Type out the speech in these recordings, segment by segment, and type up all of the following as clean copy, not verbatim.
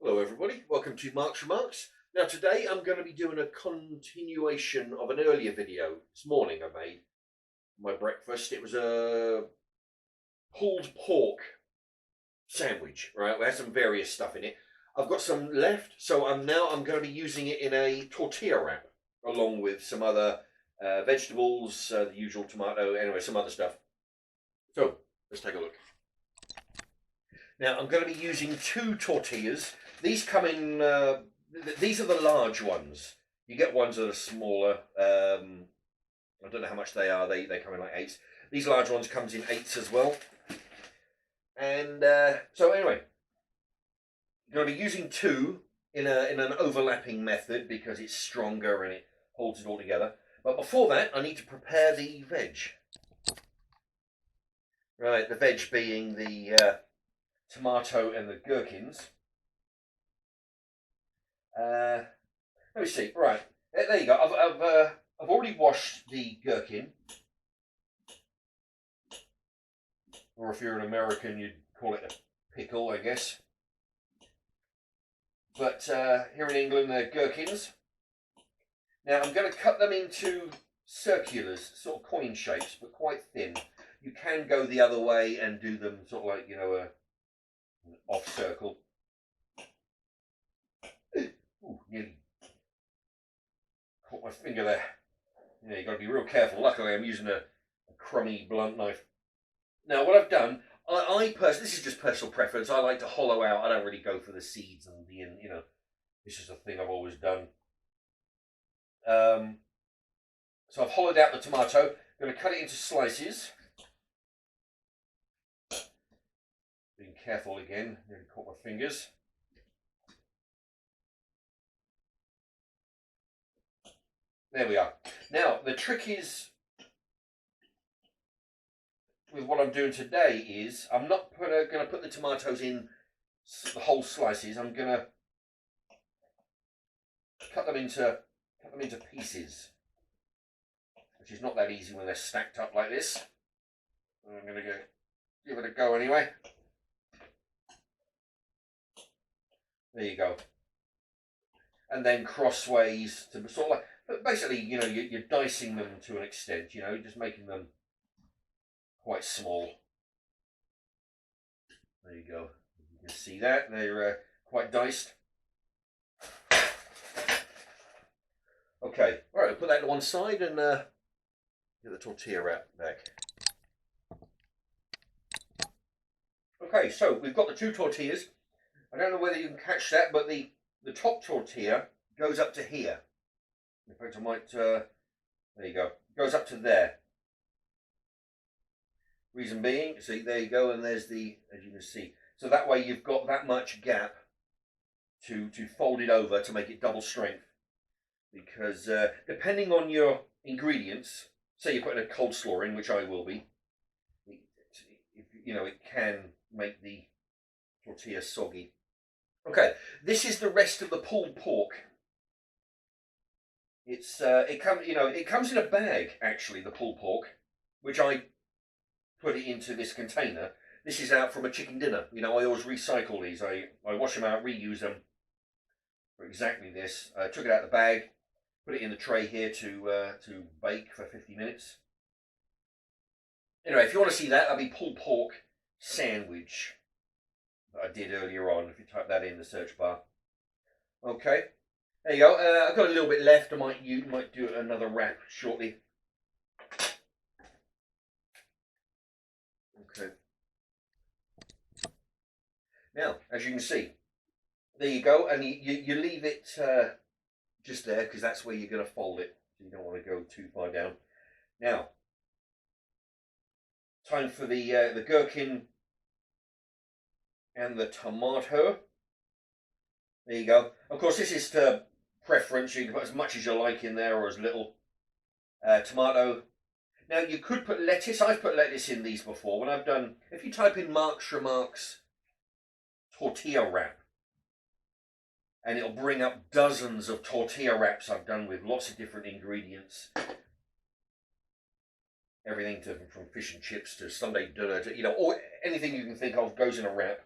Hello everybody, welcome to Mark's Remarks. Now today I'm going to be doing a continuation of an earlier video this morning I made. My breakfast, it was a pulled pork sandwich, right? We had some various stuff in it. I've got some left, so I'm going to be using it in a tortilla wrap along with some other vegetables, the usual tomato, anyway, some other stuff. So let's take a look. Now I'm going to be using two tortillas. These come in, these are the large ones. You get ones that are smaller. I don't know how much they are. They come in like eights. These large ones comes in eights as well. And so anyway, I'm going to be using two in an overlapping method because it's stronger and it holds it all together. But before that, I need to prepare the veg. Right, the veg being the tomato and the gherkins. Let me see. Right, there you go. I've already washed the gherkin, or if you're an American, you'd call it a pickle, I guess. But here in England, they're gherkins. Now I'm going to cut them into circulars, sort of coin shapes, but quite thin. You can go the other way and do them sort of like, you know, an off circle. Ooh, nearly caught my finger there. Yeah, you've got to be real careful. Luckily, I'm using a crummy blunt knife. Now, what I've done, I personally, this is just personal preference. I like to hollow out. I don't really go for the seeds and the, you know, this is a thing I've always done. So I've hollowed out the tomato. I'm going to cut it into slices. Being careful again. Nearly caught my fingers. There we are. Now, the trick is, with what I'm doing today is, I'm not going to put the tomatoes in the whole slices. I'm going to cut them into pieces, which is not that easy when they're stacked up like this. I'm going to give it a go anyway. There you go. And then crossways to sort of like, but basically, you know, you're dicing them to an extent, you know, just making them quite small. There you go. You can see that. They're quite diced. Okay, all right, I'll put that to one side and get the tortilla wrap back. Okay, so we've got the two tortillas. I don't know whether you can catch that, but the top tortilla goes up to here. In fact, I might, there you go, it goes up to there. Reason being, see, there you go, and there's the, as you can see. So that way you've got that much gap to fold it over to make it double strength. Because depending on your ingredients, say you're putting a coleslaw in, which I will be, you know, it can make the tortilla soggy. Okay, this is the rest of the pulled pork. It's it comes in a bag actually, the pulled pork, which I put it into this container. This is out from a chicken dinner. You know, I always recycle these. I wash them out, reuse them for exactly this. I took it out of the bag, put it in the tray here to bake for 50 minutes. Anyway, if you want to see that, that'll be pulled pork sandwich that I did earlier on. If you type that in the search bar. Okay. There you go. I've got a little bit left. I might do another wrap shortly. Okay. Now, as you can see, there you go, and you leave it just there because that's where you're going to fold it. So you don't want to go too far down. Now, time for the gherkin and the tomato. There you go. Of course, this is to preference. You can put as much as you like in there or as little. Tomato. Now, you could put lettuce. I've put lettuce in these before. When I've done, if you type in Mark's Remarks tortilla wrap, and it'll bring up dozens of tortilla wraps I've done with lots of different ingredients. Everything from fish and chips to Sunday dinner, to, you know, or anything you can think of goes in a wrap.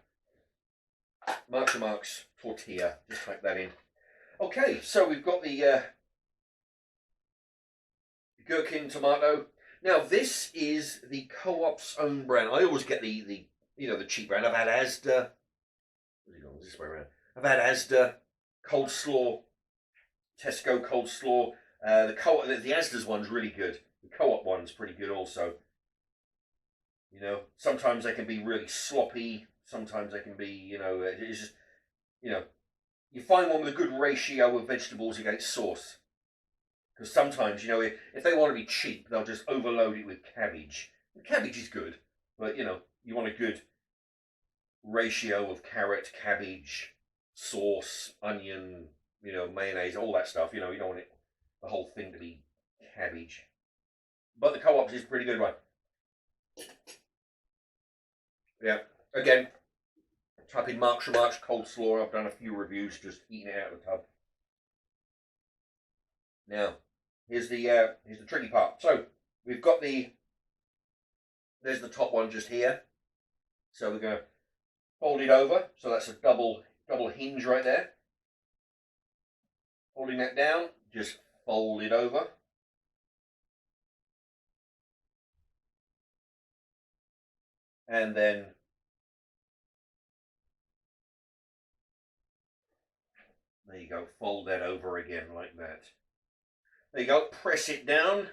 Marks Tortilla. Just type that in. Okay, so we've got the Gherkin tomato. Now this is the Co-op's own brand. I always get the cheap brand. I've had Asda. This way around. I've had Asda, Coleslaw, Tesco Coleslaw. The Asda's one's really good. The Co-op one's pretty good also. You know, sometimes they can be really sloppy. Sometimes they can be, it's just, you find one with a good ratio of vegetables against sauce. Because sometimes, if they want to be cheap, they'll just overload it with cabbage. The cabbage is good, but, you want a good ratio of carrot, cabbage, sauce, onion, mayonnaise, all that stuff. You don't want the whole thing to be cabbage. But the Co-op's is pretty good, right? Yeah. Again, type in Marks coleslaw. I've done a few reviews just eating it out of the tub. Now, here's the tricky part. So we've got there's the top one just here. So we're going to fold it over. So that's a double hinge right there. Holding that down, just fold it over. And then there you go, fold that over again like that. There you go, press it down.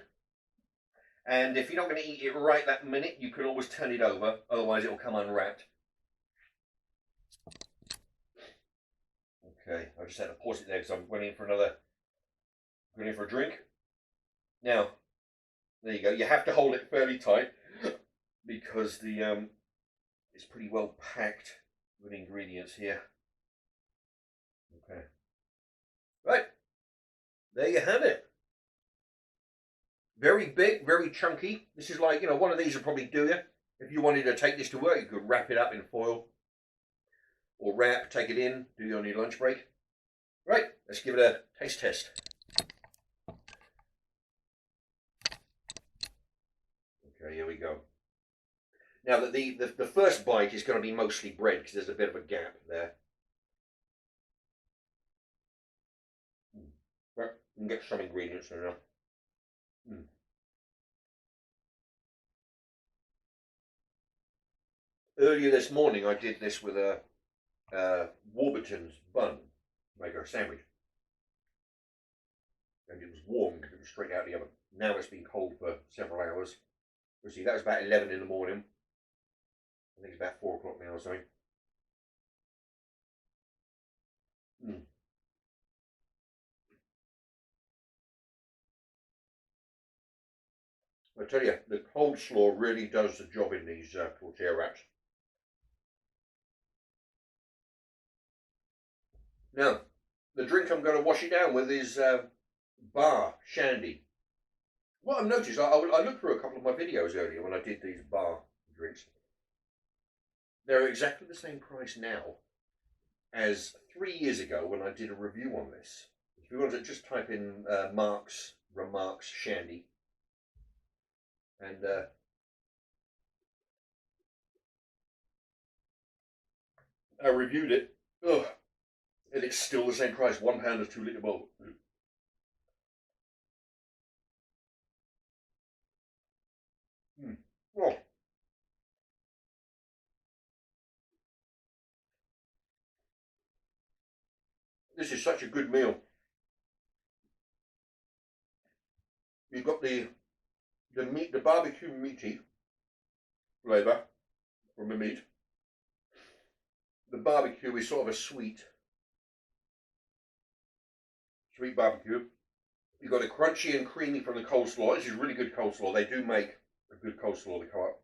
And if you're not going to eat it right that minute, you can always turn it over, otherwise it will come unwrapped. Okay, I just had to pause it there because I'm going in for a drink. Now, there you go. You have to hold it fairly tight because it's pretty well packed with ingredients here. Okay. Right. There you have it. Very big, very chunky. This is like, one of these would probably do you. If you wanted to take this to work, you could wrap it up in foil. Or take it in, do it on your lunch break. Right, let's give it a taste test. Okay, here we go. Now, the first bite is going to be mostly bread because there's a bit of a gap there. Right, you can get some ingredients in there. Earlier this morning, I did this with a Warburton's bun to make a sandwich. And it was warm because it was straight out of the oven. Now it's been cold for several hours. You see, that was about 11 in the morning. I think it's about 4 o'clock now or something. I tell you, the coleslaw really does the job in these tortilla wraps. Now, the drink I'm going to wash it down with is bar shandy. What I've noticed, I looked through a couple of my videos earlier when I did these bar drinks. They're exactly the same price now as 3 years ago when I did a review on this. If you want to just type in Marks Shandy, and I reviewed it. Ugh. And it's still the same price, £1 a 2 litre bottle. Oh. This is such a good meal. You've got the meat, the barbecue meaty flavour from the meat. The barbecue is sort of a sweet barbecue. You've got a crunchy and creamy from the coleslaw. This is really good coleslaw. They do make a good coleslaw, the Co-op.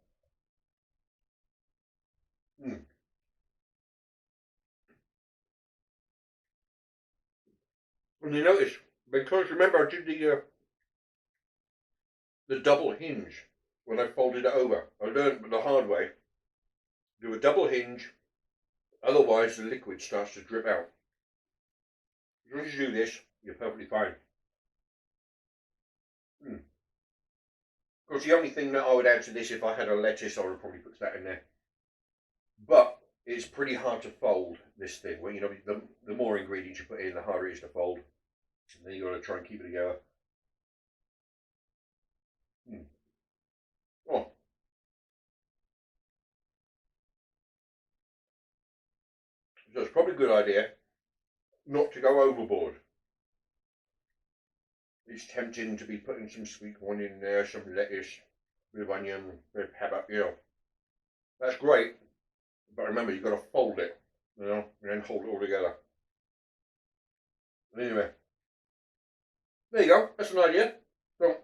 And you notice, because remember I did the double hinge when I folded it over. I learned the hard way. Do a double hinge, otherwise the liquid starts to drip out. As long as you do this, you're perfectly fine. Of course, the only thing that I would add to this, if I had a lettuce, I would probably put that in there. But it's pretty hard to fold this thing. Well, you know, the more ingredients you put in, the harder it is to fold. And then you got to try and keep it together. Oh, so it's probably a good idea not to go overboard. It's tempting to be putting some sweet corn in there, some lettuce, a bit of onion, a bit of pepper, you know. That's great, but remember, you've got to fold it, you know, and then hold it all together. Anyway, there you go, that's an idea. So,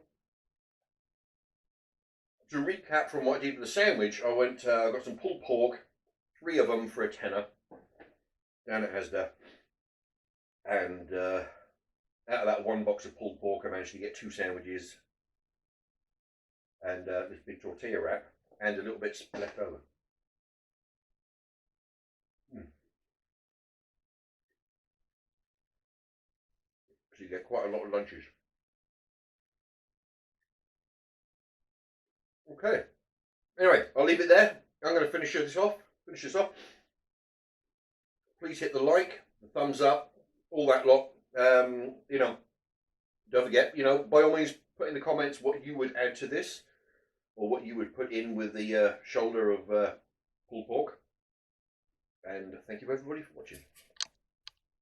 to recap from what I did with the sandwich, I got some pulled pork, 3 of them for a tenner, down at Asda, and out of that 1 box of pulled pork, I managed to get 2 sandwiches, and this big tortilla wrap, and a little bit left over. So you get quite a lot of lunches. Okay. Anyway, I'll leave it there. I'm going to finish this off. Please hit the like, the thumbs up, all that lot. You know, don't forget, you know, by all means, put in the comments what you would add to this, or what you would put in with the shoulder of pulled pork. And thank you everybody for watching.